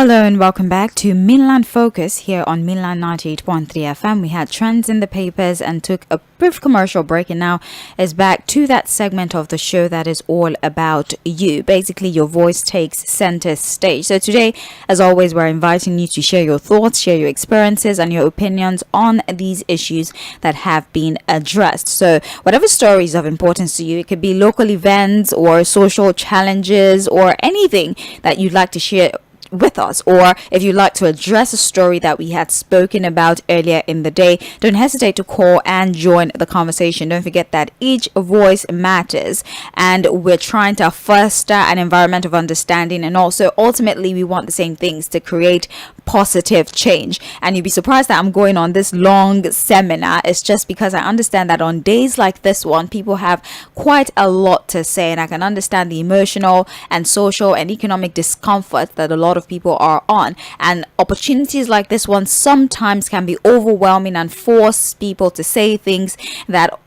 Hello and welcome back to Mainland Focus here on Mainland 98.3 FM. We had trends in the papers and took a brief commercial break, and now is back to that segment of the show that is all about you. Basically, your voice takes center stage. So today, as always, we're inviting you to share your thoughts, share your experiences and your opinions on these issues that have been addressed. So whatever story is of importance to you, it could be local events or social challenges or anything that you'd like to share with us, or if you'd like to address a story that we had spoken about earlier in the day, don't hesitate to call and join the conversation. Don't forget that each voice matters, and we're trying to foster an environment of understanding, and also ultimately we want the same things, to create positive change. And you'd be surprised that I'm going on this long seminar. It's just because I understand that on days like this one, people have quite a lot to say, and I can understand the emotional and social and economic discomfort that a lot of people are on, and opportunities like this one sometimes can be overwhelming and force people to say things that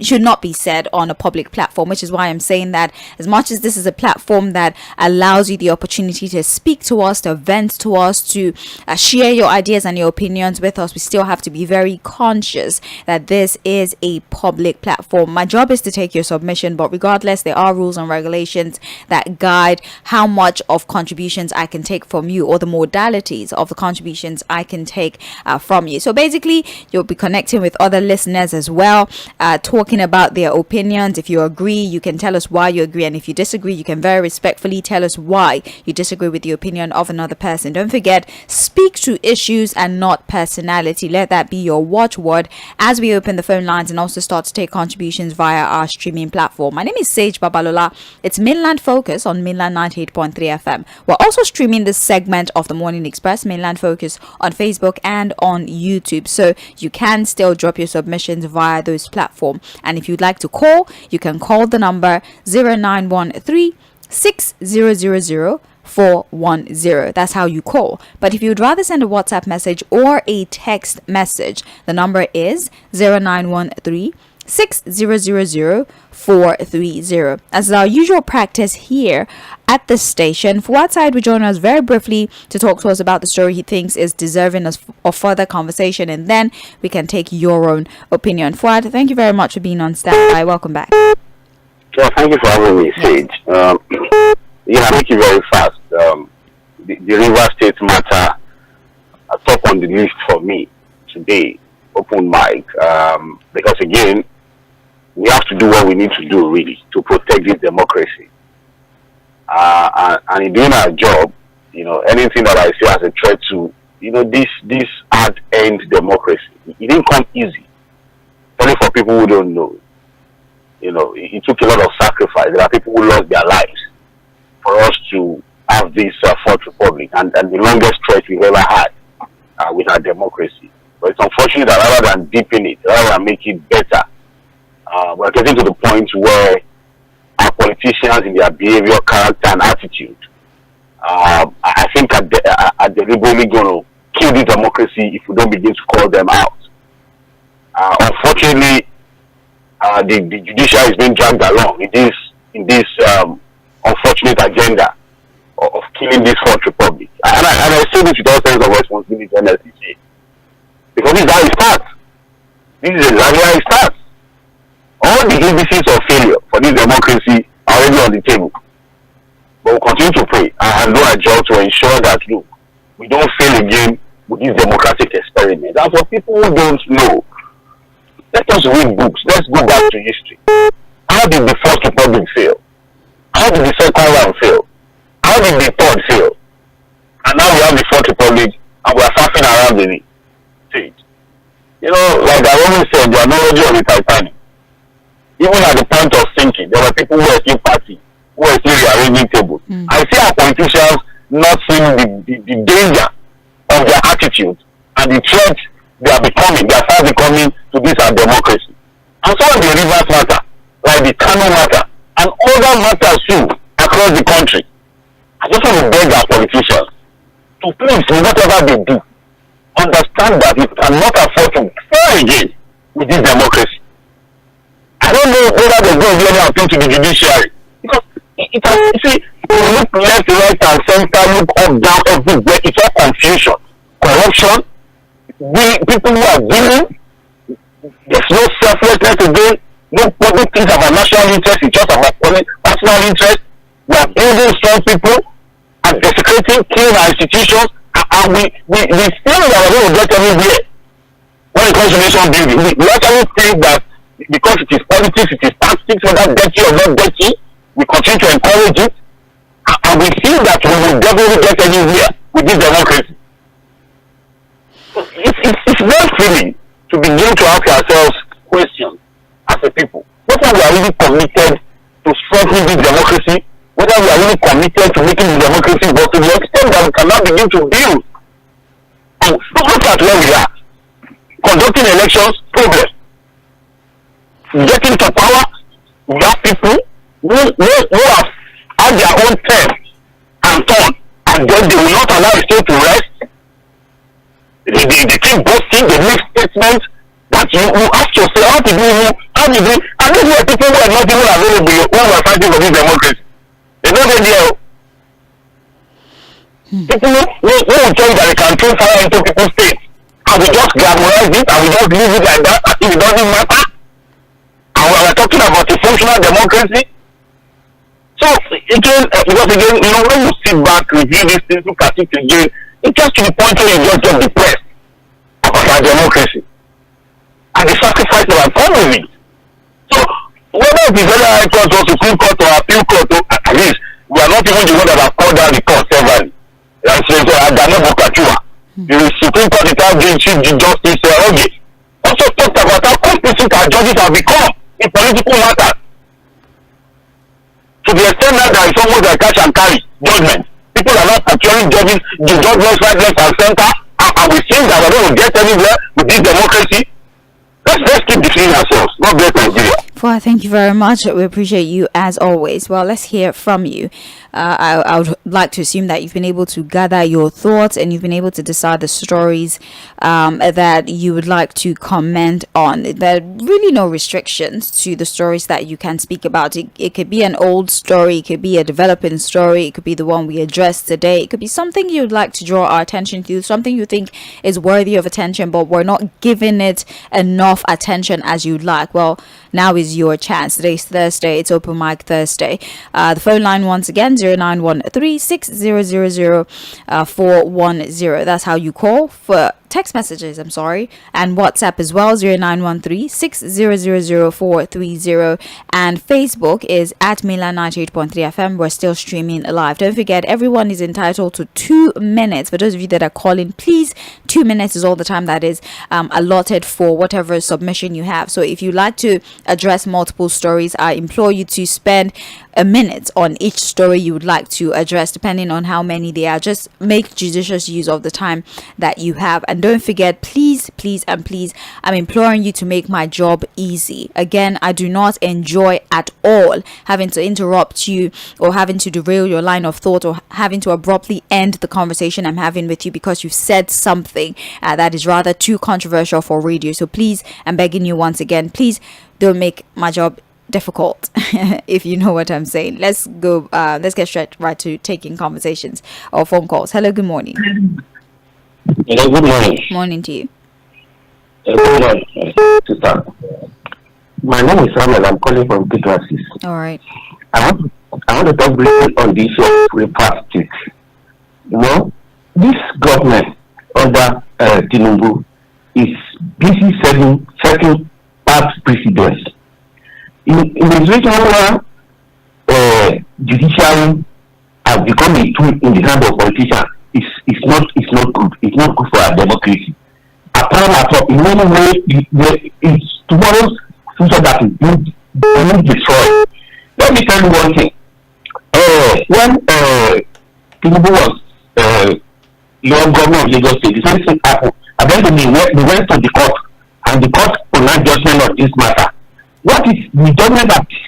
should not be said on a public platform, which is why I'm saying that as much as this is a platform that allows you the opportunity to speak to us, to vent to us, to share your ideas and your opinions with us, we still have to be very conscious that this is a public platform. My job is to take your submission, but regardless, there are rules and regulations that guide how much of contributions I can take from you, or the modalities of the contributions I can take from you. So basically, you'll be connecting with other listeners as well, talking about their opinions. If you agree, you can tell us why you agree, and if you disagree, you can very respectfully tell us why you disagree with the opinion of another person. Don't forget, speak to issues and not personality. Let that be your watchword as we open the phone lines and also start to take contributions via our streaming platform. My name is Mʃɪɪ Babalola. It's Mainland Focus on Mainland 98.3 FM. We're also streaming this segment of the Morning Express, Mainland Focus, on Facebook and on YouTube, so you can still drop your submissions via those platforms. And if you'd like to call, you can call the number 0913 6000 410. That's how you call. But if you'd rather send a WhatsApp message or a text message, the number is 0913 6000 430. As our usual practice here at the station, Fuhad Saheed will join us very briefly to talk to us about the story he thinks is deserving of further conversation, and then we can take your own opinion. Fuhad, thank you very much for being on standby. Welcome back. Well, thank you for having me, Sage. I'll make it very fast. The River State matter top on the list for me today, open mic, because again, we have to do what we need to do really to protect this democracy. And in doing our job, anything that I see as a threat to, this hard-earned democracy, it didn't come easy. Only for people who don't know. It took a lot of sacrifice. There are people who lost their lives for us to have this fourth republic, and the longest stretch we've ever had with our democracy. But it's unfortunate that rather than deepen it, rather than make it better, we're getting to the point where our politicians, in their behavior, character, and attitude, I think are deliberately going to kill the democracy if we don't begin to call them out. Unfortunately, the judiciary is being dragged along in this unfortunate agenda of killing this fourth republic. And I say this with all sense of responsibility and necessity, because this is how it starts. This is exactly how it starts. All the indices of failure for this democracy are already on the table. But we'll continue to pray and do our job to ensure that, look, we don't fail again with this democratic experiment. And for people who don't know, let us read books. Let's go back to history. How did the First Republic fail? How did the Second one fail? How did the Third fail? And now we have the Fourth Republic, and we are surfing around the stage. Like I always said, the analogy of the Titanic. Even at the point of sinking, there were people who were still partying, who were still rearranging tables. I see our politicians not seeing the danger of their attitude and the threat they are fast becoming to this our democracy. And some of the rivers matter, like the Kano matter, and other matters too across the country. I just want to beg our politicians to please, whatever they do, understand that it cannot afford to fail again with this democracy. I don't know whether there's going to be any appeal to the judiciary, because You see, you look left, right, and center, look up, down, everywhere. It's all confusion, corruption. People who are winning, there's no selflessness again. Nobody thinks about national interest. It's just about personal interest. We are building strong people and desecrating, killing our institutions, and we feel that we're going to get anywhere when it comes to nation building. We actually think that because it is politics, it is tactics, whether dirty or not dirty, we continue to encourage it, and we feel that we will definitely get anywhere with this democracy. It's very thrilling to begin to ask ourselves questions as a people. Whether we are really committed to strengthening this democracy, whether we are really committed to making the democracy work to the extent that we cannot begin to build. And look at where we are. Conducting elections, problem. Getting to power, we have people who have had their own term and turn, and then they will not allow the state to rest. They keep boasting, they make statements that you ask yourself, how did we, and these were people who are not even available, who are fighting for this democracy. They don't get there. People who will tell you that they can throw fire into people's states, and we just glamorize it, and we just leave it like that, as if it doesn't matter. And we're talking about a functional democracy. So, again, because again, when you sit back, review these things, look at it again, it gets to the point where you just get depressed about our democracy and the sacrifice that have come with it. So, whether it is whether High Court or Supreme Court or Appeal Court, at least, we are not even the one that have called down the court severally. Like say, the Supreme Court retired Chief Justice Oge also talked about how complicit our judges have become in political matters. To the extent that there is almost like cash and carry judgment. People are not actually judging the judgments right, left, and center, and we think that we're going to get anywhere with this democracy. Let's keep defending ourselves. God bless Nigeria. Fuhad, thank you very much. We appreciate you as always. Well, let's hear from you. I would like to assume that you've been able to gather your thoughts and you've been able to decide the stories that you would like to comment on. There are really no restrictions to the stories that you can speak about. It could be an old story, it could be a developing story, it could be the one we addressed today, it could be something you'd like to draw our attention to, something you think is worthy of attention, but we're not giving it enough attention as you'd like. Well, now is your chance. Today's Thursday. It's Open Mic Thursday. The phone line once again, 0913-6000-410. That's how you call for text messages, and WhatsApp as well, 0913-6000-430, and Facebook is at Milan 98.3 FM. We're still streaming live. Don't forget, everyone is entitled to 2 minutes. For those of you that are calling, please, 2 minutes is all the time that is allotted for whatever submission you have. So if you like to address multiple stories, I implore you to spend a minute on each story you would like to address, depending on how many they are. Just make judicious use of the time that you have, and don't forget, please, I'm imploring you to make my job easy. Again, I do not enjoy at all having to interrupt you or having to derail your line of thought or having to abruptly end the conversation I'm having with you because you've said something that is rather too controversial for radio. So please, I'm begging you once again, please don't make my job difficult, if you know what I'm saying. Let's go. Let's get straight right to taking conversations or phone calls. Hello, good morning. Hello, good morning. Morning to you. Good morning, sister. My name is Samuel. I'm calling from Tğᴇ. All right. I want to talk briefly on the issue of repartee. This government under Tinubu is busy setting past precedents. In the situation where judiciary has become a tool in the hand of politicians, it's not good. It's not good for our democracy. In many ways, it's tomorrow's future that is being destroyed. Let me tell you one thing. When Tinubu was governor of Lagos State, the same thing happened. And then they went to the court, and the court pronounced judgment on this matter. What is the judgment that is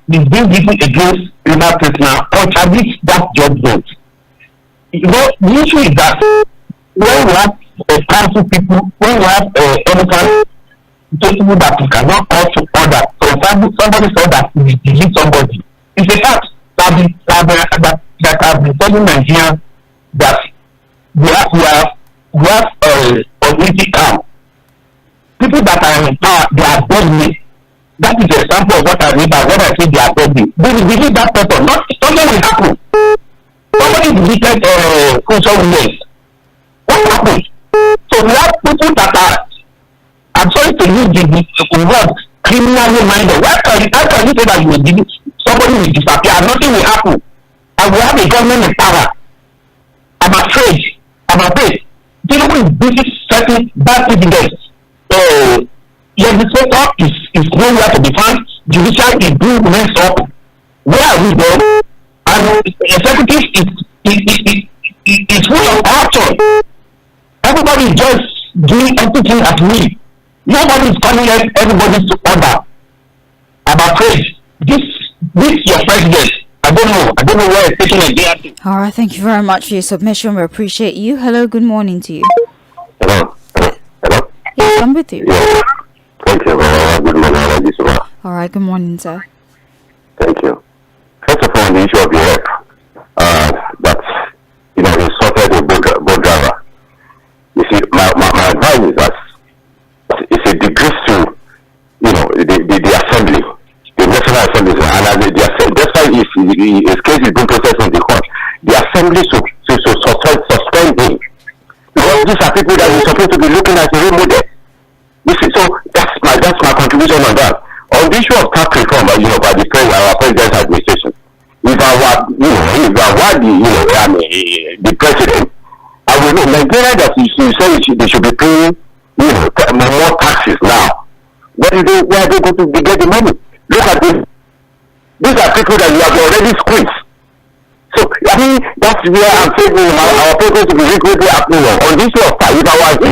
being given against criminal prisoner contradicts that judgment? The issue is that when we have council people, when we have innocent people that we cannot call to order, for example, somebody said that we delete somebody, It's a fact that have been telling Nigeria that we have community camp. People that are in power, they are godly. That is an example of what I mean by when I say they are godly. They will believe that person. Something will happen. Somebody deleted ⴑ what happened? So we have people that are, I'm sorry to use the word criminally minded. How can you say that somebody will disappear and nothing will happen? And we have a government in power. I'm afraid. People is busy setting bad evidence. Legislator is nowhere to be found. Judicial is being messed up. Where are we going? And executive is full of action. Everybody is just doing everything at will. Nobody is calling everybody to order. I'm afraid this your president. I don't know where it's taking a day. All right, thank you very much for your submission. We appreciate you. Hello, good morning to you. Hello. Yes, I'm with you. Yeah. Thank you. Good morning. All right, good morning, sir. Thank you. First of all, on the issue of the rep, that insulted a boat driver. You see, my advice is that it's a disgrace to the assembly, the National Assembly, and despite his case is being processed in the court, the assembly should suspend him, because these are people that we're supposed to be looking at as a role model. You see, so that's my contribution on that. On the issue of tax reform, by our president's administration, if I were the president, I will know Nigeria that you say they should be paying more taxes now. Where are they going to get the money? Look at this. These are people that you have already squeezed. So I mean that's where I'm saying our focus to be really happening on this issue of tax. If I was the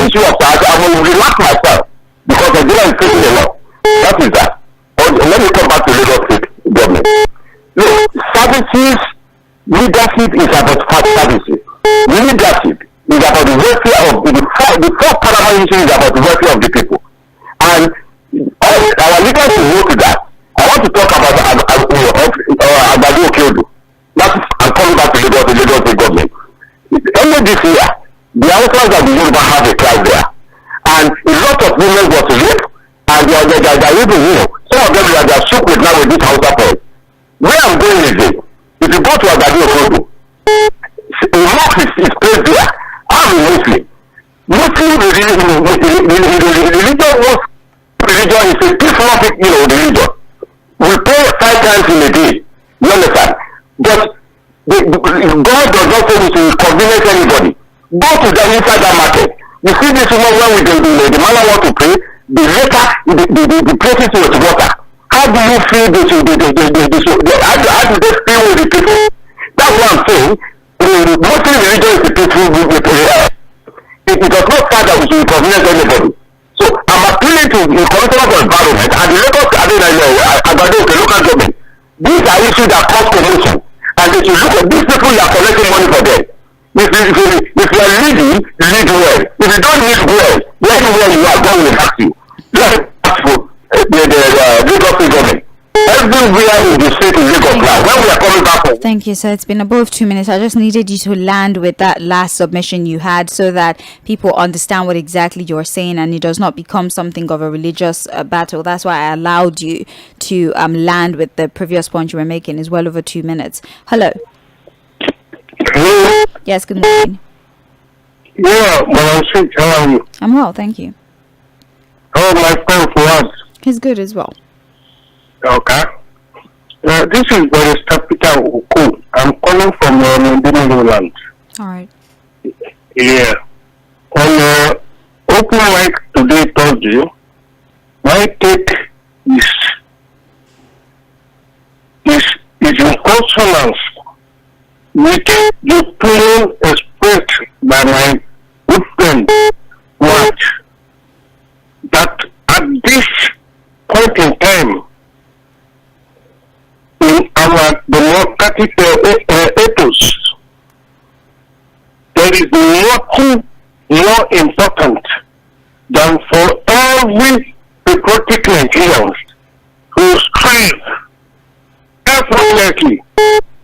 issue of tax, I will relax myself because Nigeria is taking a lot. That is that. Let me come back to Lagos State government. Look, services, leadership is about services. Leadership is about the welfare of the first paramount issue is about the welfare of the people. And our leaders will go to that. I want to talk about Agbado Okeodo. I'm coming back to Lagos State government. Earlier this year, the Hausas of the Yoruba have a crowd there. And a lot of women were raped. And they are even, some of them are just shook with now with this Hausa point. Where I'm going is this. If you go to Agbado Okeodo, a mosque is placed there. I'm a Muslim. Muslim religion is a peaceful religion. We pray 5 times in a day. You understand? But God does not say we should inconvenience anybody. Go to the inside that market. You see this woman when the man want to pray, the later the places with water. How do you feel this? How do they feel with the people? That's what I'm saying. The Muslim religion is a peaceful. It does not start that we should inconvenience anybody. So I'm appealing to the Commissioner for Environment and the Agbado local government. These are issues that cause commotion, and they should look at these people who are collecting money for them. If you are leading, lead well. If you don't lead well, anywhere you are, God will ask you. Let's ask for the Lagos State government. Everywhere in the state is Lagos now. When we are coming back home. Thank you, sir. It's been above 2 minutes. I just needed you to land with that last submission you had so that people understand what exactly you're saying and it does not become something of a religious battle. That's why I allowed you to land with the previous point you were making. It's well over 2 minutes. Hello. Hello. Yes, good morning. Yeah, how are you? I'm well, thank you. Oh, my friend Fuhad. He's good as well. Okay. This is Barrister Peter Oku. I'm calling from Mandela land. All right. Yeah. On open mic today, Thursday, my take is in consonance with the opinion expressed by my good friend, Fuhad, that at this point in time, in our democratic ethos, there is nothing more important than for every patriotic Nigerians who strive effortlessly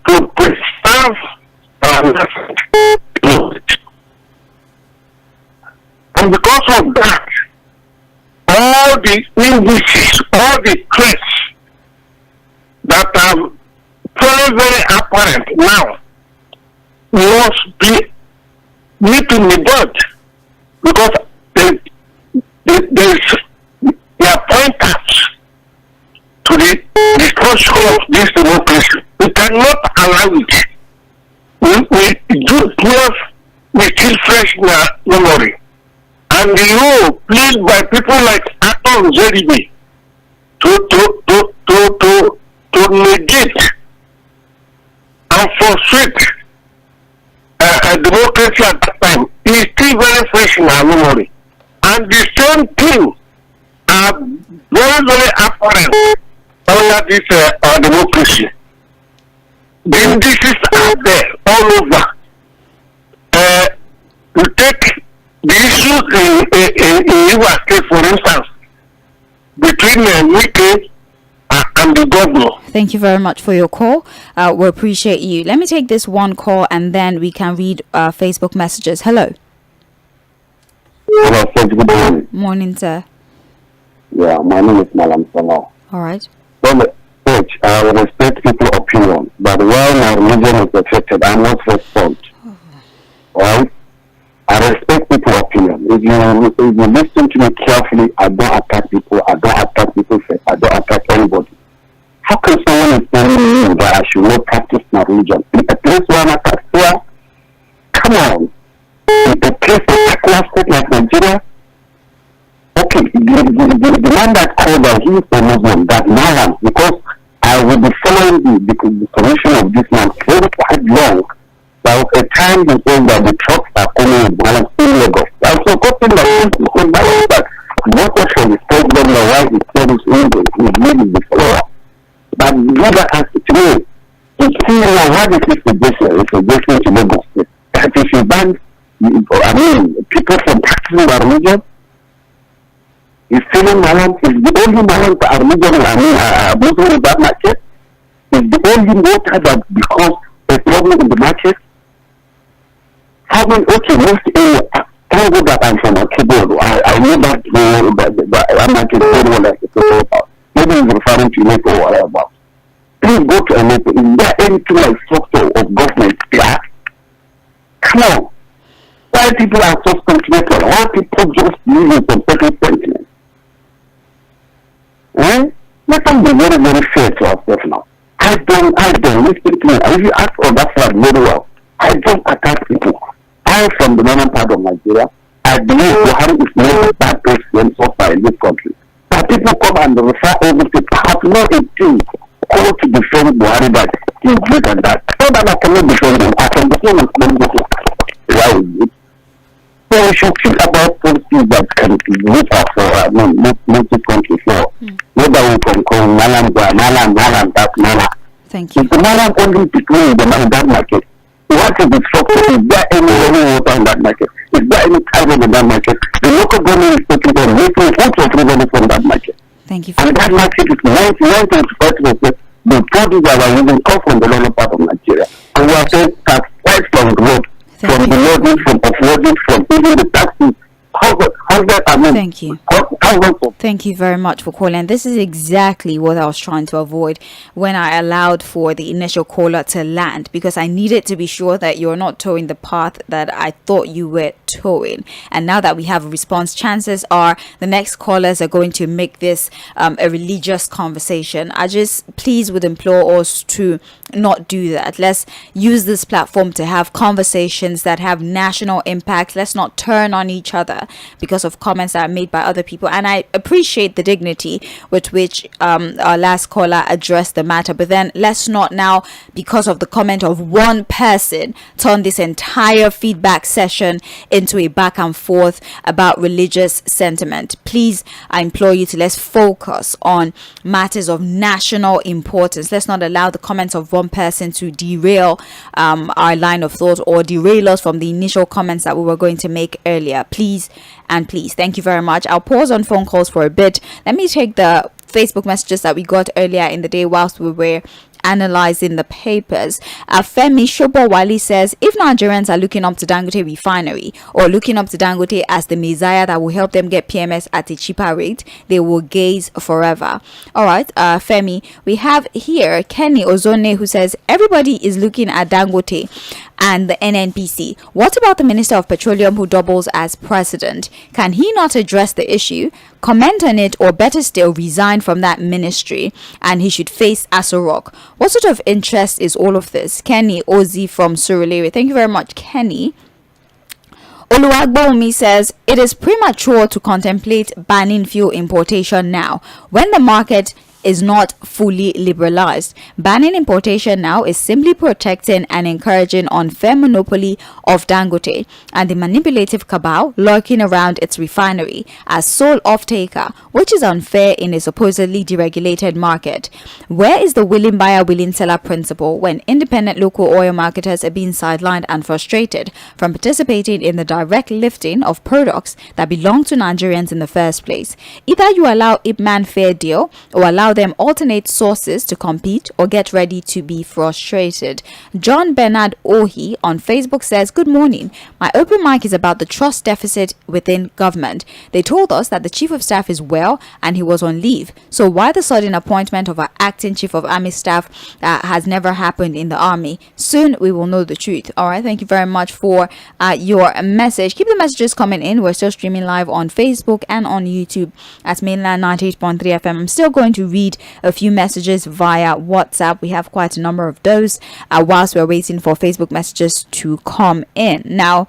to preserve our message. And because of that, all the indices, all the traits that are very, very apparent now must be nipping the bud, because they are pointers to the destruction of this democracy. We cannot allow it. We do have still fresh in our memory. And the role played by people like 𝐴ᴏᴏ to negate and frustrate a democracy at that time is still very fresh in our memory. And the same thing are very, very apparent under this democracy. The indices are there all over. You take the issues in Rivers State, for instance, between Wike and the governor. Thank you very much for your call. We appreciate you. Let me take this one call and then we can read Facebook messages. Hello. Hello, good morning. Morning, sir. Yeah, my name is Małam. All right. Well, Coach, I will respect people's opinion, but while my religion is affected, I must respond. Alright? I respect people's opinion. If you listen to me carefully, I don't attack people. I don't attack people's faith. I don't attack anybody. How can someone tell me that I should not practice my religion? In a place where I'm attacked here, come on. In a place like state like Nigeria, okay, the man that called that he is a Muslim, that Malam, because I will be following the solution of this man very quite long. There was a time he said that the trucks are coming in Malam in Lagos. I was supporting that what actually told them why he said his English is really the follower. But never asked to me, it's still why this is suggestion to Lagos State. That if you ban, people from practicing their religion, is feeling Malam is the only Malam to our religion, Muslim in that market, is the only water that becomes a problem in the market. How many, okay, most thank God that I'm from a keyboard. I know that I'm not very well like it's about. Maybe he's referring to NATO or whatever. Please go to a NATO. Is there anything like structure of government there? Come on. Why people are so sentimental? Why people just using some certain sentiments? Let us be very, very fair to ourselves now. I don't listen to me. If you ask for that side very well, I don't attack people. I am from the northern part of Nigeria. I believe Buhari is not a bad president so far in this country. But people come and refer everything. I have no intent call to defend Buhari that he is greater than that. So that I cannot defend him. I can defend him. So we should think about policies that can move us for multi-country for whether we can call Malam, that Malam. Thank you. If the Malam only between the that market, what is the structure? Is there any water in that market? Is there any carbon in that market? The local government is taking on making lots of revenue from that market. Thank you. And that market is 99.5% the produce that are using come from the lower part of Nigeria. And we are saying that right from the road, from the loading, from offloading, from even the taxis. Thank you. Thank you very much for calling. This is exactly what I was trying to avoid when I allowed for the initial caller to land, because I needed to be sure that you're not towing the path that I thought you were towing. And now that we have a response, chances are the next callers are going to make this a religious conversation. I just please would implore us to not do that. Let's use this platform to have conversations that have national impact. Let's not turn on each other because of comments that are made by other people. And I appreciate the dignity with which our last caller addressed the matter, but then let's not now, because of the comment of one person, turn this entire feedback session into a back and forth about religious sentiment. Please, I implore you to let's focus on matters of national importance. Let's not allow the comments of one person to derail our line of thought or derail us from the initial comments that we were going to make earlier. Please and please. Thank you very much. I'll pause on phone calls for a bit. Let me take the Facebook messages that we got earlier in the day whilst we were analyzing the papers. Femi Shobowali says, if Nigerians are looking up to Dangote refinery or looking up to Dangote as the messiah that will help them get PMS at a cheaper rate, they will gaze forever. All right, Femi, we have here Kenny Ozone, who says everybody is looking at Dangote and the NNPC. What about the Minister of Petroleum who doubles as president? Can he not address the issue, comment on it, or better still resign from that ministry and he should face Aso Rock? What sort of interest is all of this? Kenny Ozi from Surulere. Thank you very much, Kenny. Oluwagbomi says it is premature to contemplate banning fuel importation now when the market is not fully liberalized. Banning importation now is simply protecting and encouraging unfair monopoly of Dangote and the manipulative cabal lurking around its refinery as sole off-taker, which is unfair in a supposedly deregulated market. Where is the willing buyer, willing seller principle when independent local oil marketers are being sidelined and frustrated from participating in the direct lifting of products that belong to Nigerians in the first place? Either you allow Ipman fair deal or allow them alternate sources to compete, or get ready to be frustrated. John Bernard Ohi on Facebook says, good morning. My open mic is about the trust deficit within government. They told us that the chief of staff is well and he was on leave. So why the sudden appointment of our acting chief of army staff has never happened in the army? Soon we will know the truth. All right, thank you very much for your message. Keep the messages coming in. We're still streaming live on Facebook and on YouTube at Mainland 98.3 FM. I'm still going to read a few messages via WhatsApp. We have quite a number of those whilst we're waiting for Facebook messages to come in. Now,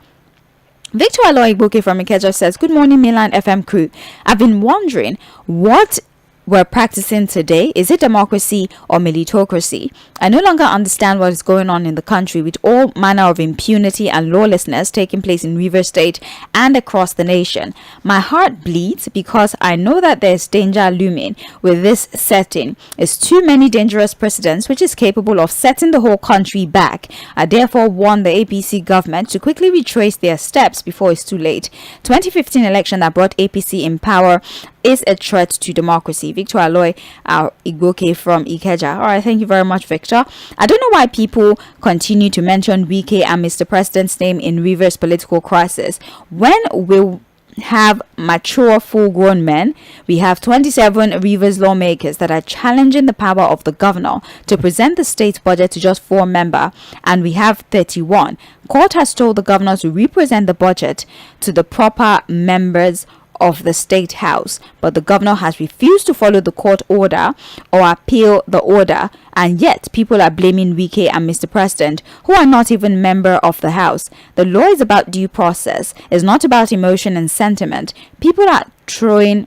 Victor Aloy Igboke from Ikeja says, good morning, Mainland FM crew. I've been wondering what we're practicing today. Is it democracy or militocracy? I no longer understand what is going on in the country with all manner of impunity and lawlessness taking place in Rivers State and across the nation. My heart bleeds because I know that there's danger looming with this setting. It's too many dangerous precedents which is capable of setting the whole country back. I therefore warn the APC government to quickly retrace their steps before it's too late. 2015 election that brought APC in power is a threat to democracy. Victor Aloy Igboke from Ikeja. All right, thank you very much, Victor. I don't know why people continue to mention WK and Mr. President's name in Rivers political crisis. When will have mature full-grown men? We have 27 Rivers lawmakers that are challenging the power of the governor to present the state budget to just 4 members, and we have 31. Court has told the governor to represent the budget to the proper members of the state house, but the governor has refused to follow the court order or appeal the order, and yet people are blaming WK and Mr. President, who are not even member of the house. The law is about due process. It's not about emotion and sentiment. People are throwing,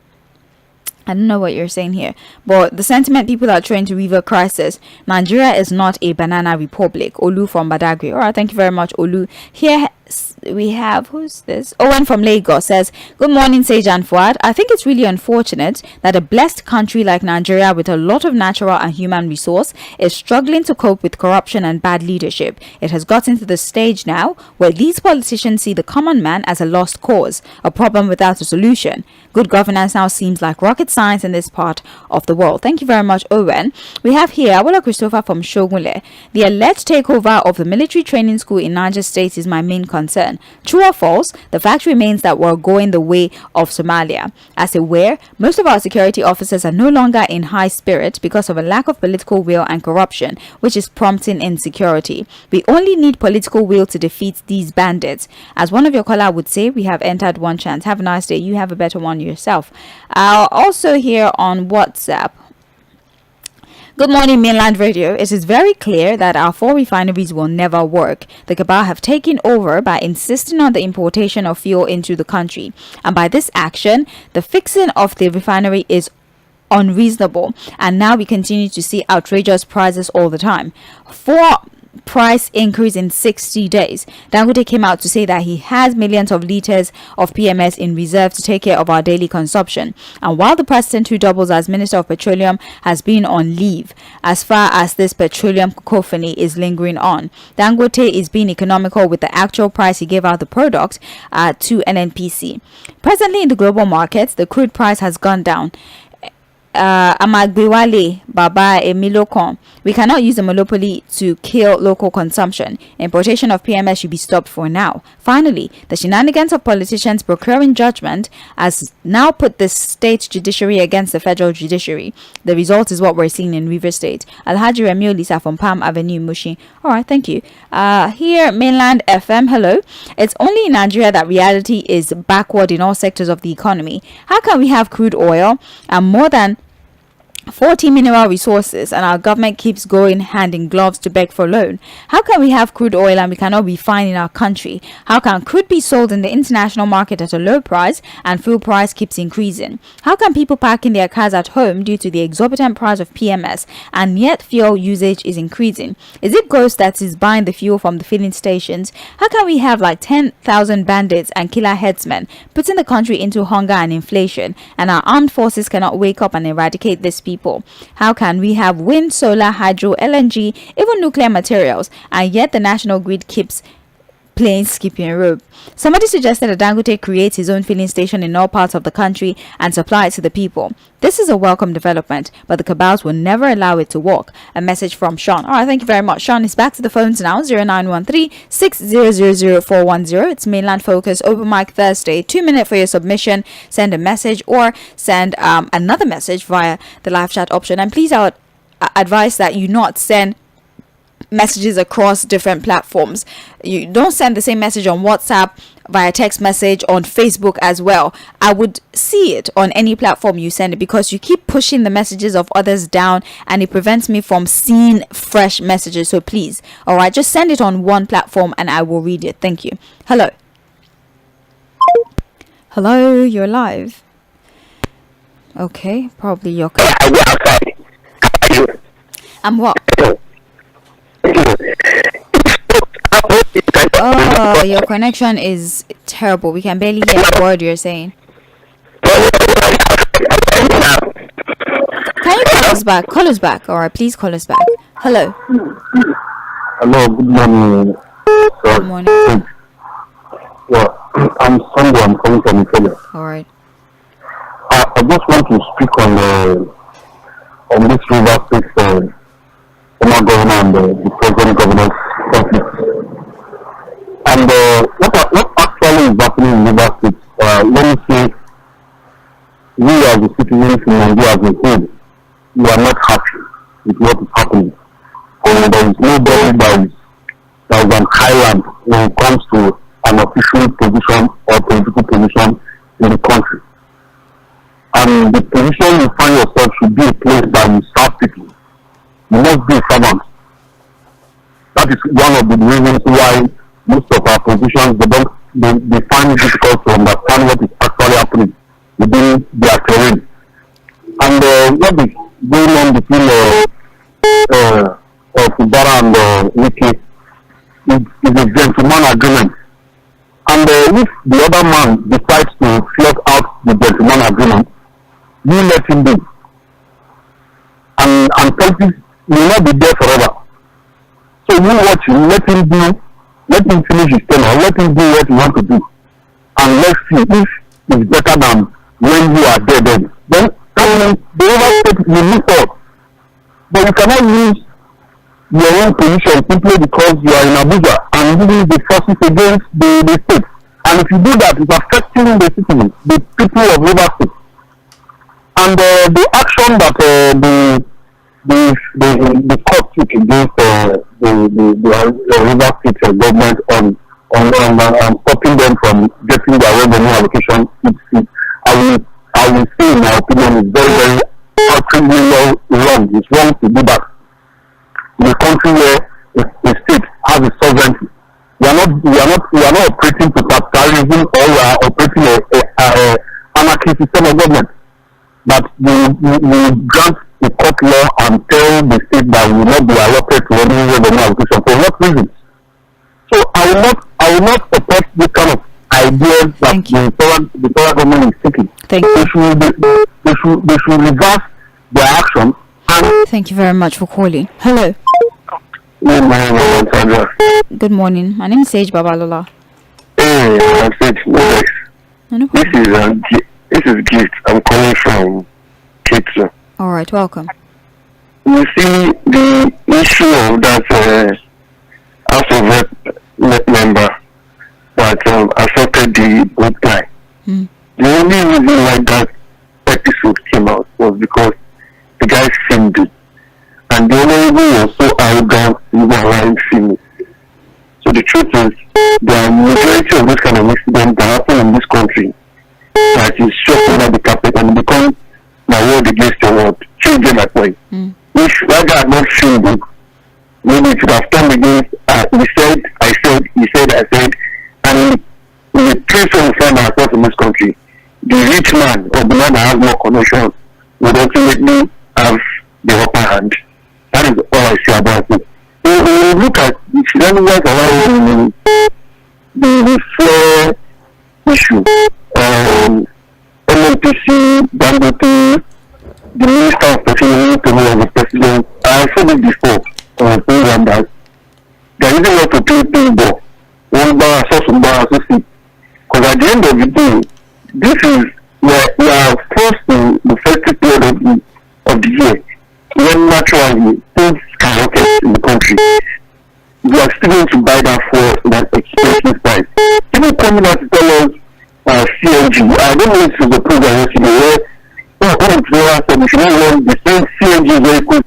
I don't know what you're saying here, but the sentiment people are trying to River crisis. Nigeria is not a banana republic. Olu from Badagry. All right, thank you very much, Olu. Here we have, who's this? Owen from Lagos says, good morning, Sage and Fuad. I think it's really unfortunate that a blessed country like Nigeria with a lot of natural and human resource is struggling to cope with corruption and bad leadership. It has gotten to the stage now where these politicians see the common man as a lost cause, a problem without a solution. Good governance now seems like rocket science in this part of the world. Thank you very much, Owen. We have here Awola Christopher from Shogunle. The alleged takeover of the military training school in Niger State is my main concern. True or false, the fact remains that we're going the way of Somalia. As aware, most of our security officers are no longer in high spirit because of a lack of political will and corruption, which is prompting insecurity. We only need political will to defeat these bandits. As one of your caller would say, we have entered one chance. Have a nice day. You have a better one yourself. Also here on WhatsApp. Good morning, Mainland Radio. It is very clear that our 4 refineries will never work. The cabal have taken over by insisting on the importation of fuel into the country. And by this action, the fixing of the refinery is unreasonable. And now we continue to see outrageous prices all the time. 4 price increase in 60 days. Dangote came out to say that he has millions of liters of PMS in reserve to take care of our daily consumption. And while the president, who doubles as Minister of Petroleum, has been on leave, as far as this petroleum cacophony is lingering on, Dangote is being economical with the actual price he gave out the product to NNPC. Presently in the global markets, the crude price has gone down. Amagbewale Baba Emilokon. We cannot use a monopoly to kill local consumption. Importation of PMS should be stopped for now. Finally, the shenanigans of politicians procuring judgment has now put the state judiciary against the federal judiciary. The result is what we're seeing in Rivers State. Alhaji Remi Olisa from Palm Avenue, Mushi. All right, thank you. Here, Mainland FM, hello. It's only in Nigeria that reality is backward in all sectors of the economy. How can we have crude oil and more than 40 mineral resources and our government keeps going hand in gloves to beg for loan? How can we have crude oil and we cannot refine in our country? How can crude be sold in the international market at a low price and fuel price keeps increasing? How can people park in their cars at home due to the exorbitant price of PMS and yet fuel usage is increasing? Is it Ghost that is buying the fuel from the filling stations? How can we have like 10,000 bandits and killer headsmen putting the country into hunger and inflation and our armed forces cannot wake up and eradicate this people? How can we have wind, solar, hydro, LNG, even nuclear materials, and yet the national grid keeps playing skipping rope? Somebody suggested that Dangote creates his own filling station in all parts of the country and supply it to the people. This is a welcome development, but the cabals will never allow it to work. A message from Sean. All right, thank you very much. Sean is back to the phones now. 0913-6000410. It's Mainland Focus Open Mic Thursday. 2 minutes for your submission. Send a message or send another message via the live chat option. And please, I would advise that you not send messages across different platforms. You don't send the same message on WhatsApp, via text message, on Facebook as well. I would see it on any platform you send it because you keep pushing the messages of others down and it prevents me from seeing fresh messages. So please, all right, just send it on one platform and I will read it. Thank you. Hello, you're live. Okay, probably your I'm what? Oh, your connection is terrible. We can barely hear a word you're saying. Can you call us back? Call us back. Alright, please call us back. Hello. Hello, good morning. Good morning. Yeah, I'm Sunday. I'm coming from Italy. Alright. I just want to speak on this River State former governor and the present governor's conflict. And what actually is happening in River State? Let me say, we as the citizens in Nigeria as a whole, we are not happy with what is happening. There is nobody that is an island when it comes to an official position or political position in the country. And the position you find yourself should be a place that you serve people. You must be a servant. That is one of the reasons why most of our positions they find it difficult to understand what is actually happening within their terrain. And what is going on between Fubara and Wike is a gentleman agreement. And if the other man decides to flush out the gentleman agreement, you let him do. And politics will not be there forever. So you watch him, let him finish his tenure, let him do what he wants to do. And let's see if it's better than when you are there then. Then the other state will move forward. But you cannot use your own position simply because you are in Abuja and using the forces against the state. And if you do that, it's affecting the citizens, the people of River State. And the action that the court took against the River State government on stopping them from getting their revenue allocation, I will say in my opinion, is very, very utterly wrong. It's wrong to do that. In a country where a state has a sovereignty, we are not operating totalitarianism or we are operating an anarchy system of government. But we grant the court law and tell the state that we will not be allotted to any revenue allocation for what reasons. So I will not support this kind of ideas that the federal government is taking. They should reverse their action. And thank you very much for calling. Hello. Good morning. My name is Sage Babalola. Hey, I'm Sage. No problem. This is Gift. I'm calling from K2. All right, welcome. you see the issue of that House of Rep member that assaulted the boat guy. Mm. The only reason why that episode came out was because the guy filmed it. And the Honorable was so arrogant even around filming. So the truth is, the majority of this kind of incidents that happen in this country that is swept under the carpet and become my word against your word. Change my point. Mm. If that guy had not filmed it, maybe it would have turned against he said, I said, he said, I said, and in the place where we find ourselves in this country, the rich man or the man that has more connection would ultimately have the upper hand. That is all I say about it. When you look at the shenanigans around this issue, NNPC, Dangote, the Minister of Petroleum, the President, I said it before on the program that there isn't lot to pay people. One bar, associate. Because at the end of the day, this is where we are forced to the festive period of the year, when naturally things skyrocket in the country. We are still going to buy that for that expensive price. People coming out to tell us CNG. I don't know if it's the program yesterday where one of the said we should not run the same CNG vehicle